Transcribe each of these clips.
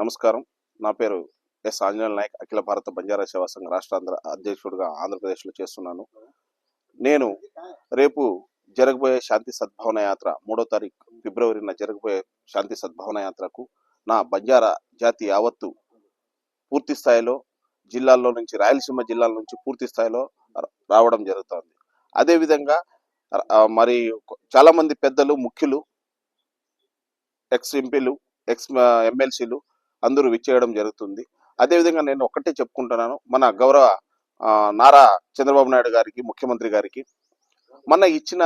నమస్కారం. నా పేరు ఎస్ ఆంజనేయుల నాయక్. అఖిల భారత బంజారా సేవా సంఘ రాష్ట్ర అధ్యక్షుడిగా ఆంధ్రప్రదేశ్లో చేస్తున్నాను. నేను రేపు జరగబోయే శాంతి సద్భావన యాత్ర 3వ తారీఖు ఫిబ్రవరిన జరగబోయే శాంతి సద్భావన యాత్రకు నా బంజారా జాతి యావత్తు పూర్తి స్థాయిలో జిల్లాల్లో నుంచి, రాయలసీమ జిల్లాల నుంచి పూర్తి స్థాయిలో రావడం జరుగుతుంది. అదేవిధంగా మరి చాలామంది పెద్దలు, ముఖ్యులు, ఎక్స్ ఎంపీలు, ఎక్స్ ఎమ్మెల్సీలు అందరూ విచ్చేయడం జరుగుతుంది. అదేవిధంగా నేను ఒక్కటే చెప్పుకుంటున్నాను, మన గౌరవ నారా చంద్రబాబు నాయుడు గారికి, ముఖ్యమంత్రి గారికి మొన్న ఇచ్చిన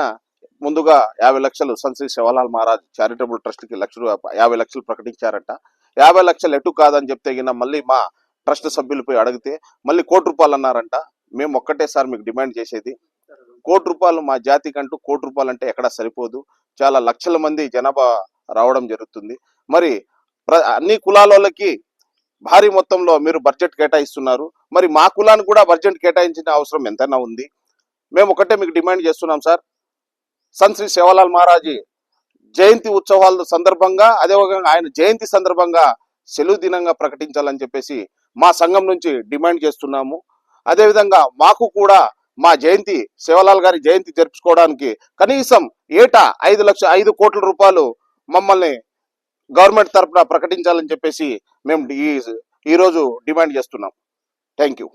ముందుగా 50 లక్షలు సంత్ శ్రీ సేవాలాల్ మహారాజ్ చారిటబుల్ ట్రస్ట్కి 50 లక్షలు ప్రకటించారట. 50 లక్షలు ఎటు కాదని చెప్తే మళ్ళీ మా ట్రస్ట్ సభ్యులు పోయి అడిగితే మళ్ళీ ₹1,00,00,000 అన్నారంట. మేము ఒక్కటే సార్ మీకు డిమాండ్ చేసేది, ₹1,00,00,000 మా జాతికంటూ ₹1,00,00,000 అంటే ఎక్కడా సరిపోదు. చాలా లక్షల మంది జనాభా రావడం జరుగుతుంది. మరి అన్ని కులాలకి భారీ మొత్తంలో మీరు బడ్జెట్ కేటాయిస్తున్నారు. మరి మా కులానికి కూడా బడ్జెట్ కేటాయించిన అవసరం ఎంతైనా ఉంది. మేము ఒకటే మీకు డిమాండ్ చేస్తున్నాం సార్, సంత్ శ్రీ సేవాలాల్ మహారాజ్ జయంతి ఉత్సవాల సందర్భంగా, అదేవిధంగా ఆయన జయంతి సందర్భంగా సెలవు దినంగా ప్రకటించాలని చెప్పేసి మా సంఘం నుంచి డిమాండ్ చేస్తున్నాము. అదేవిధంగా మాకు కూడా మా జయంతి, సేవాలాల్ గారి జయంతి జరుపుకోవడానికి కనీసం ఏటా 5 కోట్ల రూపాయలు మమ్మల్ని గవర్నమెంట్ తరఫున ప్రకటించాలని చెప్పేసి మేము ఈరోజు డిమాండ్ చేస్తున్నాం. Thank you.